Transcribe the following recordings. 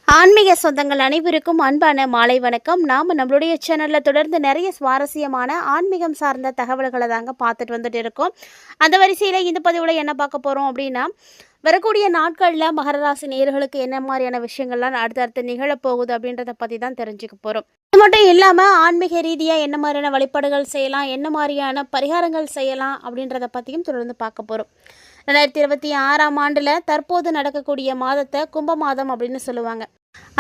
ஆன்மீக சொந்தங்கள் அனைவருக்கும் அன்பான மாலை வணக்கம். நாம் நம்மளுடைய சேனலில் தொடர்ந்து நிறைய சுவாரஸ்யமான ஆன்மீகம் சார்ந்த தகவல்களை தாங்க பார்த்துட்டு வந்துட்டு இருக்கோம். அந்த வரிசையில் இந்த பதிவில் என்ன பார்க்க போகிறோம் அப்படின்னா, வரக்கூடிய நாட்களில் மகர ராசி நேயர்களுக்கு என்ன மாதிரியான விஷயங்கள்லாம் அடுத்தடுத்து நிகழப்போகுது அப்படின்றத பற்றி தான் தெரிஞ்சுக்க போகிறோம். இது மட்டும் இல்லாமல் ஆன்மீக ரீதியாக என்ன மாதிரியான வழிபாடுகள் செய்யலாம், என்ன மாதிரியான பரிகாரங்கள் செய்யலாம் அப்படின்றத பற்றியும் தொடர்ந்து பார்க்க போகிறோம். 2026ஆம் ஆண்டில் தற்போது நடக்கக்கூடிய மாதத்தை கும்ப மாதம் அப்படின்னு சொல்லுவாங்க.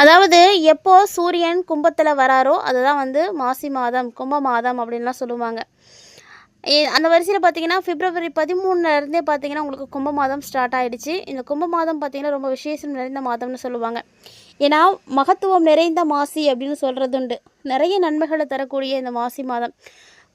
அதாவது எப்போ சூரியன் கும்பத்தில் வராரோ அதுதான் மாசி மாதம், கும்ப மாதம் அப்படின்லாம் சொல்லுவாங்க. அந்த வரிசையில் பார்த்தீங்கன்னா பிப்ரவரி 13 பார்த்தீங்கன்னா உங்களுக்கு கும்ப மாதம் ஸ்டார்ட் ஆகிடுச்சு. இந்த கும்ப மாதம் பார்த்திங்கன்னா ரொம்ப விசேஷம் நிறைந்த மாதம்னு சொல்லுவாங்க. ஏன்னா மகத்துவம் நிறைந்த மாசி அப்படின்னு சொல்கிறதுண்டு. நிறைய நன்மைகளை தரக்கூடிய இந்த மாசி மாதம்,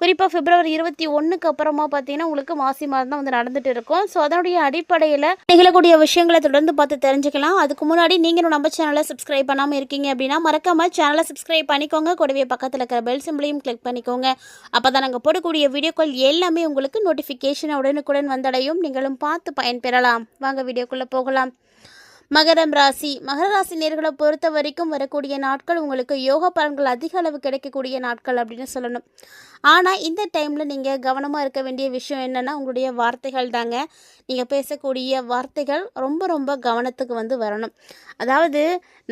குறிப்பாக பிப்ரவரி 21க்கு அப்புறமா பார்த்தீங்கன்னா உங்களுக்கு மாசி மாதம் தான் நடந்துட்டு இருக்கும். ஸோ அதனுடைய அடிப்படையில் நிகழக்கூடிய விஷயங்களை தொடர்ந்து பார்த்து தெரிஞ்சுக்கலாம். அதுக்கு முன்னாடி நீங்களும் நம்ம சேனலை சப்ஸ்கிரைப் பண்ணாமல் இருக்கீங்க அப்படின்னா மறக்காமல் சேனலை சப்ஸ்கிரைப் பண்ணிக்கோங்க. கூடவே பக்கத்தில் இருக்கிற பெல் சிம்பிளையும் கிளிக் பண்ணிக்கோங்க. அப்போ தான் நாங்கள் போடக்கூடிய வீடியோக்கள் எல்லாமே உங்களுக்கு நோட்டிஃபிகேஷன் உடனுக்குடன் வந்தடையும். நீங்களும் பார்த்து பயன்பெறலாம். வாங்க வீடியோக்குள்ளே போகலாம். மகரம் ராசி. மகர ராசி நேர்களை பொறுத்த வரைக்கும் வரக்கூடிய நாட்கள் உங்களுக்கு யோக பலன்கள் அதிக அளவு கிடைக்கக்கூடிய நாட்கள் அப்படின்னு சொல்லணும். ஆனால் இந்த டைமில் நீங்கள் கவனமாக இருக்க வேண்டிய விஷயம் என்னென்னா, உங்களுடைய வார்த்தைகள் தாங்க. நீங்கள் பேசக்கூடிய வார்த்தைகள் ரொம்ப ரொம்ப கவனத்துக்கு வரணும். அதாவது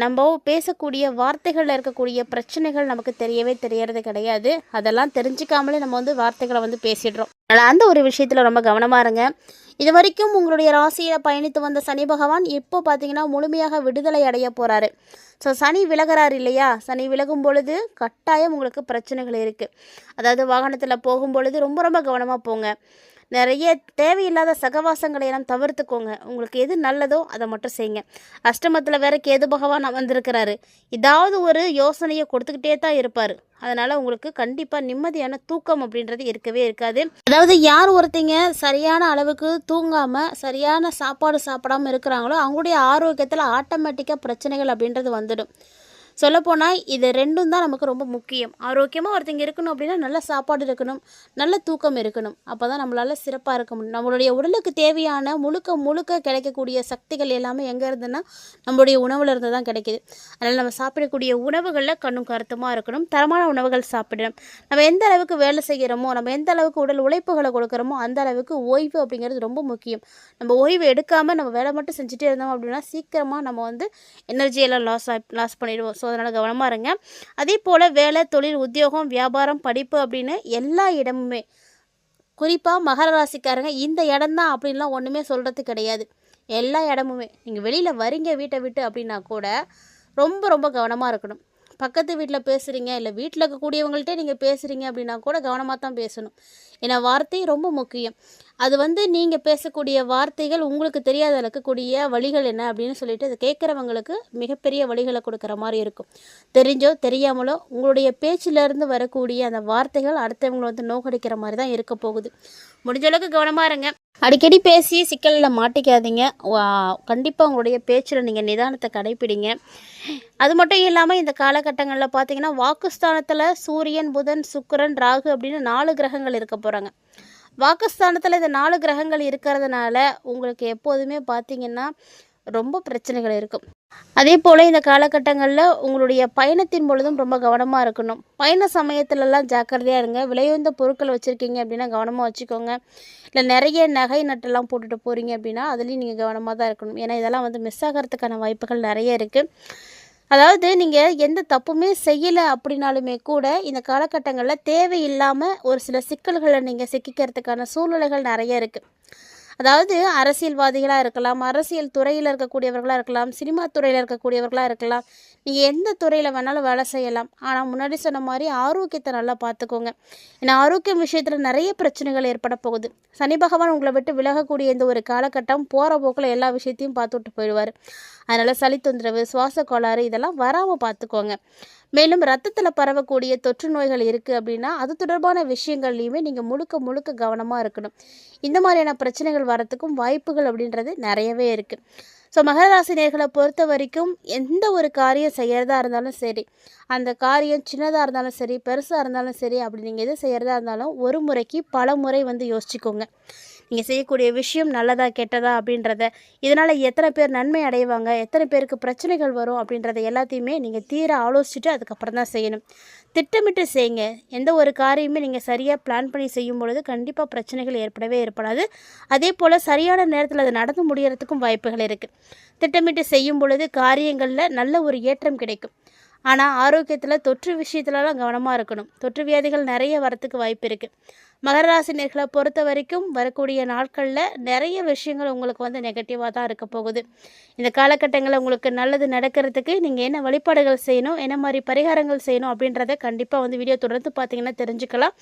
நம்ம பேசக்கூடிய வார்த்தைகளில் இருக்கக்கூடிய பிரச்சனைகள் நமக்கு தெரியவே தெரியறது கிடையாது. அதெல்லாம் தெரிஞ்சிக்காமலே நம்ம வார்த்தைகளை பேசிடுறோம். அதனால் அந்த ஒரு விஷயத்தில் ரொம்ப கவனமாக இருங்க. இது வரைக்கும் உங்களுடைய ராசியில் பயணித்து வந்த சனி பகவான் இப்போ பார்த்தீங்கன்னா முழுமையாக விடுதலை அடைய போகிறாரு. ஸோ சனி விலகிறார் இல்லையா? சனி விலகும் பொழுது கட்டாயம் உங்களுக்கு பிரச்சனைகள் இருக்குது. அதாவது வாகனத்தில் போகும் பொழுது ரொம்ப ரொம்ப கவனமாக போங்க. நிறைய தேவையில்லாத சகவாசங்களை எல்லாம் தவிர்த்துக்கோங்க. உங்களுக்கு எது நல்லதோ அதை மட்டும் செய்யுங்க. அஷ்டமத்தில் வேற கேது பகவான் வந்திருக்கிறாரு. ஏதாவது ஒரு யோசனையை கொடுத்துக்கிட்டே தான் இருப்பார். அதனால் உங்களுக்கு கண்டிப்பாக நிம்மதியான தூக்கம் அப்படின்றது இருக்கவே இருக்காது. அதாவது யார் ஒருத்தங்க சரியான அளவுக்கு தூங்காமல் சரியான சாப்பாடு சாப்பிடாமல் இருக்கிறாங்களோ அவங்களுடைய ஆரோக்கியத்தில் ஆட்டோமேட்டிக்காக பிரச்சனைகள் அப்படின்றது வந்துடும். சொல்லப்போனால் இது ரெண்டும் தான் நமக்கு ரொம்ப முக்கியம். ஆரோக்கியமாக ஒருத்தங்க இருக்கணும் அப்படின்னா நல்ல சாப்பாடு இருக்கணும், நல்ல தூக்கம் இருக்கணும். அப்போ தான் நம்மளால் சிறப்பாக இருக்க முடியும். நம்மளுடைய உடலுக்கு தேவையான முழுக்க கிடைக்கக்கூடிய சக்திகள் எல்லாமே எங்கே இருந்துன்னா நம்மளுடைய உணவில் இருந்து தான் கிடைக்கிது. அதனால் நம்ம சாப்பிடக்கூடிய உணவுகளில் கண்ணும் கருத்துமாக இருக்கணும். தரமான உணவுகள் சாப்பிடணும். நம்ம எந்த அளவுக்கு வேலை செய்கிறோமோ, நம்ம எந்த அளவுக்கு உடல் உழைப்புகளை கொடுக்குறோமோ அந்த அளவுக்கு ஓய்வு அப்படிங்கிறது ரொம்ப முக்கியம். நம்ம ஓய்வு எடுக்காமல் நம்ம வேலை மட்டும் செஞ்சுட்டே இருந்தோம் அப்படின்னா சீக்கிரமாக நம்ம எனர்ஜியெல்லாம் லாஸ் பண்ணிடுவோம். ஸோ அதனால் கவனமாக இருங்க. அதே போல் வேலை, தொழில், உத்தியோகம், வியாபாரம், படிப்பு அப்படின்னு எல்லா இடமுமே, குறிப்பாக மகர ராசிக்காரங்க இந்த இடம்தான் அப்படின்லாம் ஒன்றுமே சொல்கிறது கிடையாது. எல்லா இடமுமே நீங்கள் வெளியில் வரீங்க வீட்டை விட்டு அப்படின்னா கூட ரொம்ப ரொம்ப கவனமாக இருக்கணும். பக்கத்து வீட்டில் பேசுகிறீங்க, இல்லை வீட்டில் இருக்கக்கூடியவங்கள்ட்டே நீங்கள் பேசுகிறீங்க அப்படின்னா கூட கவனமாக தான் பேசணும். ஏன்னா வார்த்தை ரொம்ப முக்கியம். அது நீங்கள் பேசக்கூடிய வார்த்தைகள் உங்களுக்கு தெரியாத இருக்கக்கூடிய வழிகள் என்ன அப்படின்னு சொல்லிட்டு அதை கேட்குறவங்களுக்கு மிகப்பெரிய வழிகளை கொடுக்குற மாதிரி இருக்கும். தெரிஞ்சோ தெரியாமலோ உங்களுடைய பேச்சிலேருந்து வரக்கூடிய அந்த வார்த்தைகள் அடுத்தவங்களை நோக்கடிக்கிற மாதிரி தான் இருக்க போகுது. முடிஞ்ச அளவுக்கு கவனமாக இருங்க. அடிக்கடி பேசி சிக்கலில் மாட்டிக்காதீங்க. கண்டிப்பாக உங்களுடைய பேச்சில் நீங்கள் நிதானத்தை கடைப்பிடிங்க. அது மட்டும் இல்லாமல் இந்த காலகட்டங்களில் பார்த்தீங்கன்னா வாக்குஸ்தானத்தில் சூரியன், புதன், சுக்கிரன், ராகு அப்படின்னு 4 கிரகங்கள் இருக்க போகிறாங்க. வாக்குஸ்தானத்தில் இந்த 4 கிரகங்கள் இருக்கிறதுனால உங்களுக்கு எப்போதுமே பார்த்திங்கன்னா ரொம்ப பிரச்சனைகள் இருக்கும். அதே போல் இந்த காலகட்டங்களில் உங்களுடைய பயணத்தின் பொழுதும் ரொம்ப கவனமாக இருக்கணும். பயண சமயத்துலலாம் ஜாக்கிரதையாக இருங்க. விலையுந்த பொருட்கள் வச்சுருக்கீங்க அப்படின்னா கவனமாக வச்சுக்கோங்க. இல்லை நிறைய நகை நட்டெல்லாம் போட்டுட்டு போகிறீங்க அப்படின்னா அதுலேயும் நீங்கள் கவனமாக தான் இருக்கணும். ஏன்னா இதெல்லாம் மிஸ் ஆகிறதுக்கான வாய்ப்புகள் நிறைய இருக்குது. அதாவது நீங்கள் எந்த தப்புமே செய்யலை அப்படின்னாலுமே கூட இந்த காலகட்டங்களில் தேவையில்லாமல் ஒரு சில சிக்கல்களை நீங்கள் சிக்கிக்கிறதுக்கான சூழ்நிலைகள் நிறைய இருக்குது. அதாவது அரசியல்வாதிகளாக இருக்கலாம், அரசியல் துறையில் இருக்கக்கூடியவர்களாக இருக்கலாம், சினிமா துறையில் இருக்கக்கூடியவர்களாக இருக்கலாம். நீங்கள் எந்த துறையில் வேணாலும் வேலை செய்யலாம். ஆனால் முன்னாடி சொன்ன மாதிரி ஆரோக்கியத்தை நல்லா பார்த்துக்கோங்க. ஏன்னா ஆரோக்கியம் விஷயத்தில் நிறைய பிரச்சனைகள் ஏற்பட போகுது. சனி பகவான் உங்களை விட்டு விலகக்கூடிய இந்த ஒரு காலகட்டம் போகிற போக்கில் எல்லா விஷயத்தையும் பார்த்துட்டு போயிடுவார். அதனால் சளி தொந்தரவு, சுவாச கோளாறு இதெல்லாம் வராமல் பார்த்துக்கோங்க. மேலும் ரத்தத்தில் பரவக்கூடிய தொற்று நோய்கள் இருக்குது அப்படின்னா அது தொடர்பான விஷயங்கள்லையுமே நீங்கள் முழுக்க கவனமாக இருக்கணும். இந்த மாதிரியான பிரச்சனைகள் வரத்துக்கும் வாய்ப்புகள் அப்படின்றது நிறையவே இருக்குது. ஸோ மகர ராசி நேயர்களை பொறுத்த வரைக்கும் எந்த ஒரு காரியம் செய்கிறதா இருந்தாலும் சரி, அந்த காரியம் சின்னதாக இருந்தாலும் சரி, பெருசாக இருந்தாலும் சரி, அப்படி நீங்கள் எது செய்கிறதா இருந்தாலும் ஒரு முறைக்கு பல முறை யோசிச்சுக்கோங்க. நீங்கள் செய்யக்கூடிய விஷயம் நல்லதா கெட்டதா அப்படின்றத, இதனால் எத்தனை பேர் நன்மை அடைவாங்க, எத்தனை பேருக்கு பிரச்சனைகள் வரும் அப்படின்றத எல்லாத்தையுமே நீங்கள் தீர ஆலோசிச்சுட்டு அதுக்கப்புறம் தான் செய்யணும். திட்டமிட்டு செய்யுங்க. எந்த ஒரு காரியமே நீங்கள் சரியாக பிளான் பண்ணி செய்யும் பொழுது கண்டிப்பாக பிரச்சனைகள் ஏற்படவே ஏற்படாது. அதே போல் சரியான நேரத்தில் அது நடந்து முடியறதுக்கும் வாய்ப்புகள் இருக்குது. திட்டமிட்டு செய்யும் பொழுது காரியங்களில் நல்ல ஒரு ஏற்றம் கிடைக்கும். ஆனால் ஆரோக்கியத்தில் தொற்று விஷயத்துலலாம் கவனமாக இருக்கணும். தொற்று வியாதிகள் நிறைய வரத்துக்கு வாய்ப்பு இருக்குது. மகர ராசினியர்களை பொறுத்த வரைக்கும் வரக்கூடிய நாட்களில் நிறைய விஷயங்கள் உங்களுக்கு வந்து நெகட்டிவாக தான் இருக்க போகுது. இந்த காலகட்டங்களில் உங்களுக்கு நல்லது நடக்கிறதுக்கு நீங்கள் என்ன வழிபாடுகள் செய்யணும், என்ன மாதிரி பரிகாரங்கள் செய்யணும் அப்படின்றத கண்டிப்பாக வந்து வீடியோ தொடர்ந்து பார்த்தீங்கன்னா தெரிஞ்சுக்கலாம்.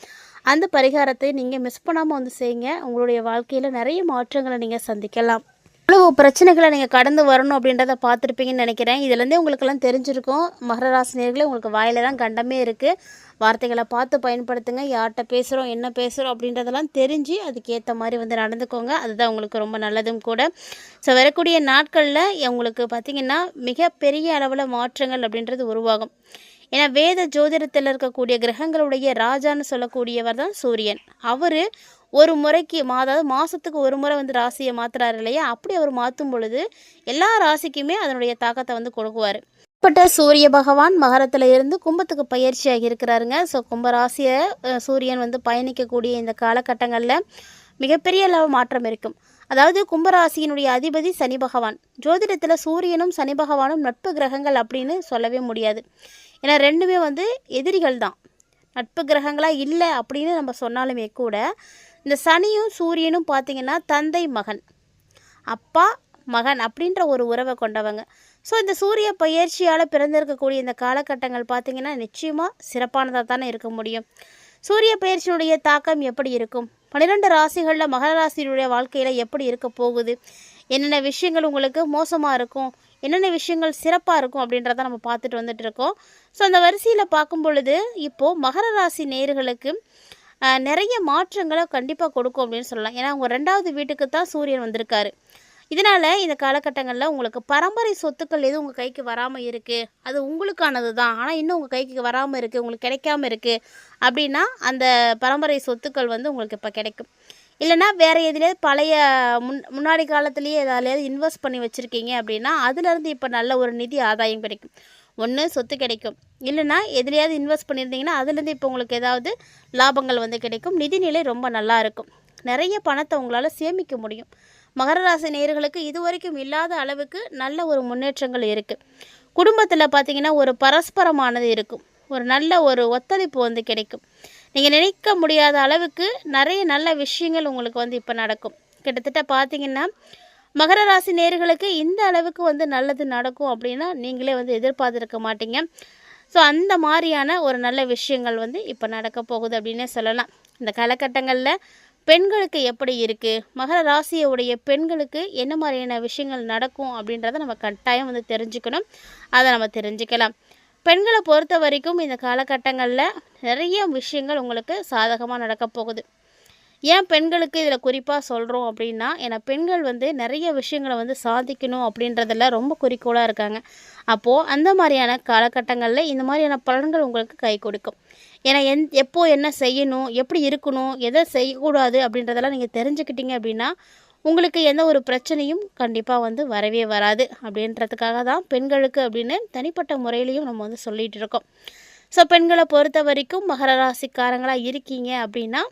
அந்த பரிகாரத்தை நீங்கள் மிஸ் பண்ணாமல் வந்து செய்யுங்க. உங்களுடைய வாழ்க்கையில் நிறைய மாற்றங்களை நீங்கள் சந்திக்கலாம். எவ்வளோ பிரச்சனைகளை நீங்கள் கடந்து வரணும் அப்படின்றத பார்த்துருப்பீங்கன்னு நினைக்கிறேன். இதுலேருந்தே உங்களுக்கெல்லாம் தெரிஞ்சிருக்கும். மகர ராசினியர்களே, உங்களுக்கு வாயில தான் கண்டமே இருக்குது. வார்த்தைகளை பார்த்து பயன்படுத்துங்க. யார்கிட்ட பேசுகிறோம், என்ன பேசுகிறோம் அப்படின்றதெல்லாம் தெரிஞ்சு அதுக்கேற்ற மாதிரி வந்து நடந்துக்கோங்க. அதுதான் உங்களுக்கு ரொம்ப நல்லதும் கூட. ஸோ வரக்கூடிய நாட்களில் உங்களுக்கு பார்த்திங்கன்னா மிகப்பெரிய அளவில் மாற்றங்கள் அப்படின்றது உருவாகும். ஏன்னா வேத ஜோதிடத்தில் இருக்கக்கூடிய கிரகங்களுடைய ராஜான்னு சொல்லக்கூடியவர் தான் சூரியன். அவர் ஒரு முறைக்கு அதாவது மாதத்துக்கு ஒரு முறை வந்து ராசியை மாற்றுறாரு இல்லையா? அப்படி அவர் மாற்றும் பொழுது எல்லா ராசிக்குமே அதனுடைய தாக்கத்தை வந்து கொடுக்குவார். இப்பட்ட சூரிய பகவான் மகரத்தில் இருந்து கும்பத்துக்கு பயிற்சியாகி இருக்கிறாருங்க. ஸோ கும்பராசியை சூரியன் வந்து பயணிக்கக்கூடிய இந்த காலகட்டங்களில் மிகப்பெரிய அளவு மாற்றம் இருக்கும். அதாவது கும்பராசியினுடைய அதிபதி சனி பகவான். ஜோதிடத்தில் சூரியனும் சனி பகவானும் நட்பு கிரகங்கள் அப்படின்னு சொல்லவே முடியாது. ஏன்னா ரெண்டுமே வந்து எதிரிகள் தான். நட்பு கிரகங்களாக இல்லை அப்படின்னு நம்ம சொன்னாலுமே கூட இந்த சனியும் சூரியனும் பார்த்திங்கன்னா தந்தை மகன், அப்பா மகன் அப்படின்ற ஒரு உறவை கொண்டவங்க. ஸோ இந்த சூரிய பயிற்சியால் பிறந்திருக்கக்கூடிய இந்த காலகட்டங்கள் பார்த்திங்கன்னா நிச்சயமாக சிறப்பானதாக தானே இருக்க முடியும். சூரிய பயிற்சியினுடைய தாக்கம் எப்படி இருக்கும், 12 ராசிகளில் மகர ராசியினுடைய வாழ்க்கையில் எப்படி இருக்க போகுது, என்னென்ன விஷயங்கள் உங்களுக்கு மோசமாக இருக்கும், என்னென்ன விஷயங்கள் சிறப்பாக இருக்கும் அப்படின்றத நம்ம பார்த்துட்டு வந்துட்டு இருக்கோம். ஸோ அந்த வரிசையில் பார்க்கும் பொழுது இப்போது மகர ராசி நேயர்களுக்கு நிறைய மாற்றங்களை கண்டிப்பாக கொடுக்கும் அப்படின்னு சொல்லலாம். ஏன்னா அவங்க 2வது வீட்டுக்கு தான் சூரியன் வந்திருக்காரு. இதனால் இந்த காலகட்டங்களில் உங்களுக்கு பரம்பரை சொத்துக்கள் எதுவும் உங்கள் கைக்கு வராமல் இருக்குது, அது உங்களுக்கானது தான், ஆனால் இன்னும் உங்கள் கைக்கு வராமல் இருக்குது, உங்களுக்கு கிடைக்காம இருக்குது அப்படின்னா அந்த பரம்பரை சொத்துக்கள் வந்து உங்களுக்கு இப்போ கிடைக்கும். இல்லைனா வேறு எதுலேயாவது பழைய முன்னாடி காலத்துலேயே எதாலையாவது இன்வெஸ்ட் பண்ணி வச்சுருக்கீங்க அப்படின்னா அதுலேருந்து இப்போ நல்ல ஒரு நிதி ஆதாயம் கிடைக்கும். ஒன்று சொத்து கிடைக்கும், இல்லைனா எதுலையாவது இன்வெஸ்ட் பண்ணியிருந்தீங்கன்னா அதுலேருந்து இப்போ உங்களுக்கு ஏதாவது லாபங்கள் வந்து கிடைக்கும். நிதிநிலை ரொம்ப நல்லா இருக்கும். நிறைய பணத்தை உங்களால் சேமிக்க முடியும். மகர ராசி நேயர்களுக்கு இதுவரைக்கும் இல்லாத அளவுக்கு நல்ல ஒரு முன்னேற்றங்கள் இருக்குது. குடும்பத்தில் பார்த்திங்கன்னா ஒரு பரஸ்பரமானது இருக்கும். ஒரு நல்ல ஒரு ஒத்துழைப்பு வந்து கிடைக்கும். நீங்கள் நினைக்க முடியாத அளவுக்கு நிறைய நல்ல விஷயங்கள் உங்களுக்கு வந்து இப்போ நடக்கும். கிட்டத்தட்ட பார்த்திங்கன்னா மகர ராசி நேயர்களுக்கு இந்த அளவுக்கு வந்து நல்லது நடக்கும் அப்படின்னா நீங்களே வந்து எதிர்பார்த்துருக்க மாட்டீங்க. ஸோ அந்த மாதிரியான ஒரு நல்ல விஷயங்கள் வந்து இப்போ நடக்க போகுது அப்படின்னே சொல்லலாம். இந்த காலகட்டங்களில் பெண்களுக்கு எப்படி இருக்குது, மகர ராசியுடைய பெண்களுக்கு என்ன மாதிரியான விஷயங்கள் நடக்கும் அப்படின்றத நம்ம கட்டாயம் வந்து தெரிஞ்சுக்கணும். அதை நம்ம தெரிஞ்சுக்கலாம். பெண்களை பொறுத்த வரைக்கும் இந்த காலகட்டங்களில் நிறைய விஷயங்கள் உங்களுக்கு சாதகமாக நடக்க போகுது. ஏன் பெண்களுக்கு இதில் குறிப்பாக சொல்கிறோம் அப்படின்னா, ஏன்னா பெண்கள் வந்து நிறைய விஷயங்களை வந்து சாதிக்கணும் அப்படின்றதில் ரொம்ப குறிக்கோளாக இருக்காங்க. அப்போது அந்த மாதிரியான காலகட்டங்களில் இந்த மாதிரியான பலன்கள் உங்களுக்கு கை கொடுக்கும். ஏன்னா எப்போ என்ன செய்யணும், எப்படி இருக்கணும், எதை செய்யக்கூடாது அப்படின்றதெல்லாம் நீங்கள் தெரிஞ்சுக்கிட்டீங்க அப்படின்னா உங்களுக்கு எந்த ஒரு பிரச்சனையும் கண்டிப்பாக வந்து வரவே வராது. அப்படின்றதுக்காக தான் பெண்களுக்கு அப்படின்னு தனிப்பட்ட முறையிலையும் நம்ம வந்து சொல்லிகிட்டு இருக்கோம். ஸோ பெண்களை பொறுத்த வரைக்கும் மகர ராசிக்காரங்களாக இருக்கீங்க அப்படின்னா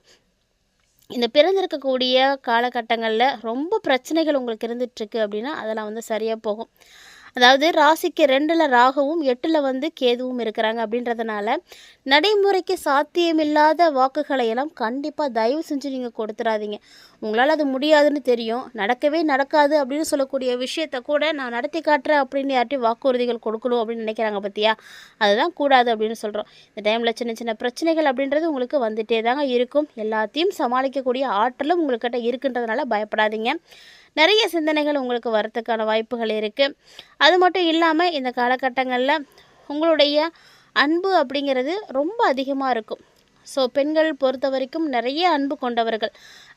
இந்த பிறந்திருக்கக்கூடிய காலகட்டங்களில் ரொம்ப பிரச்சனைகள் உங்களுக்கு இருந்துகிட்ருக்கு அப்படின்னா அதெல்லாம் வந்து சரியாக போகும். அதாவது ராசிக்கு 2ல் ராகுவும் 8ல் வந்து கேதுவும் இருக்கிறாங்க. அப்படின்றதுனால நடைமுறைக்கு சாத்தியமில்லாத வாக்குகளை எல்லாம் கண்டிப்பாக தயவு செஞ்சு நீங்கள் கொடுத்துடாதீங்க. உங்களால் அது முடியாதுன்னு தெரியும், நடக்கவே நடக்காது அப்படின்னு சொல்லக்கூடிய விஷயத்த கூட நான் நடத்தி காட்டுறேன் அப்படின்னு யார்ட்டையும் வாக்குறுதிகள் கொடுக்கணும் அப்படின்னு நினைக்கிறாங்க பார்த்தியா, அதுதான் கூடாது அப்படின்னு சொல்கிறோம். இந்த டைமில் சின்ன சின்ன பிரச்சனைகள் அப்படின்றது உங்களுக்கு வந்துகிட்டே தாங்க இருக்கும். எல்லாத்தையும் சமாளிக்கக்கூடிய ஆற்றலும் உங்கள்கிட்ட இருக்குன்றதுனால பயப்படாதீங்க. நிறைய சிந்தனைகள் உங்களுக்கு வரத்துக்கான வாய்ப்புகள் இருக்குது. அது மட்டும் இல்லாமல் இந்த காலகட்டங்களில் உங்களுடைய அன்பு அப்படிங்கிறது ரொம்ப அதிகமாக இருக்கும். ஸோ பெண்கள் பொறுத்த வரைக்கும் நிறைய அன்பு கொண்டவர்கள்.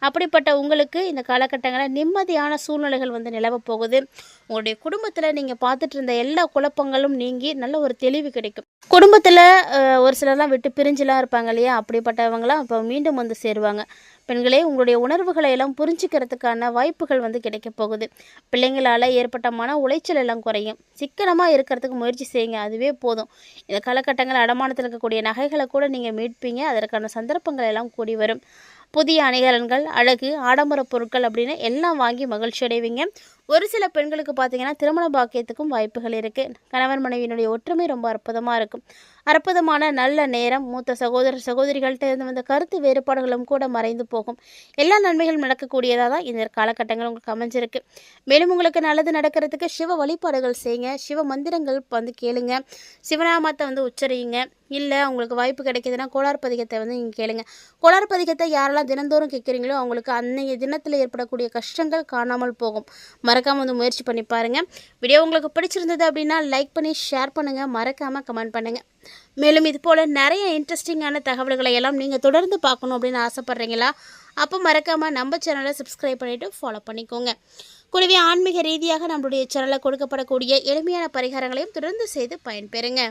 அப்படிப்பட்ட உங்களுக்கு இந்த காலகட்டங்களில் நிம்மதியான சூழ்நிலைகள் வந்து நிலவப் போகுது. உங்களுடைய குடும்பத்தில் நீங்கள் பார்த்துட்டு இருந்த எல்லா குழப்பங்களும் நீங்கி நல்ல ஒரு தெளிவு கிடைக்கும். குடும்பத்தில் ஒரு சிலர்லாம் விட்டு பிரிஞ்சுலாம் இருப்பாங்க இல்லையா, அப்படிப்பட்டவங்களாம் இப்போ மீண்டும் வந்து சேருவாங்க. பெண்களே, உங்களுடைய உணர்வுகளை எல்லாம் புரிஞ்சுக்கிறதுக்கான வாய்ப்புகள் வந்து கிடைக்க போகுது. பிள்ளைங்களால் ஏற்பட்ட மன உளைச்சல் எல்லாம் குறையும். சிக்கனமாக இருக்கிறதுக்கு முயற்சி செய்யுங்க, அதுவே போதும். இந்த காலகட்டங்கள் அடமானத்தில் இருக்கக்கூடிய நகைகளை கூட நீங்கள் மீட்பீங்க. அதற்கான சந்தர்ப்பங்கள் எல்லாம் கூடி வரும். புதிய அணிகலன்கள், அழகு, ஆடம்பர பொருட்கள் அப்படின்னு எல்லாம் வாங்கி மகிழ்ச்சி அடைவீங்க. ஒரு சில பெண்களுக்கு பார்த்தீங்கன்னா திருமண பாக்கியத்துக்கும் வாய்ப்புகள் இருக்குது. கணவன் மனைவியினுடைய ஒற்றுமை ரொம்ப அற்புதமாக இருக்கும். அற்புதமான நல்ல நேரம். மூத்த சகோதர சகோதரிகள்கிட்ட இருந்து வந்த கருத்து வேறுபாடுகளும் கூட மறைந்து போகும். எல்லா நன்மைகளும் நடக்கக்கூடியதாக தான் இந்த காலகட்டங்கள் உங்களுக்கு அமைஞ்சிருக்கு. மேலும் உங்களுக்கு நல்லது நடக்கிறதுக்கு சிவ வழிபாடுகள் செய்யுங்க. சிவ மந்திரங்கள் வந்து கேளுங்க. சிவநாமத்தை வந்து உச்சரியுங்க. இல்லை உங்களுக்கு வாய்ப்பு கிடைக்கிதுன்னா கோளாறு பதிகத்தை வந்து நீங்கள் கேளுங்க. கோளாறு பதிகத்தை யாரெல்லாம் தினந்தோறும் கேட்குறீங்களோ அவங்களுக்கு அன்னைய தினத்தில் ஏற்படக்கூடிய கஷ்டங்கள் காணாமல் போகும். மறக்காமல் வந்து முயற்சி பண்ணி பாருங்கள். வீடியோ உங்களுக்கு பிடிச்சிருந்தது அப்படின்னா லைக் பண்ணி ஷேர் பண்ணுங்கள். மறக்காமல் கமெண்ட் பண்ணுங்கள். மேலும் இது போல் நிறைய இன்ட்ரெஸ்டிங்கான தகவல்களை எல்லாம் நீங்கள் தொடர்ந்து பார்க்கணும் அப்படின்னு ஆசைப்பட்றீங்களா? அப்போ மறக்காமல் நம்ம சேனலை சப்ஸ்கிரைப் பண்ணிவிட்டு ஃபாலோ பண்ணிக்கோங்க. கூடவே ஆன்மீக ரீதியாக நம்மளுடைய சேனலில் கொடுக்கப்படக்கூடிய எளிமையான பரிகாரங்களையும் தொடர்ந்து செய்து பயன்பெறுங்க.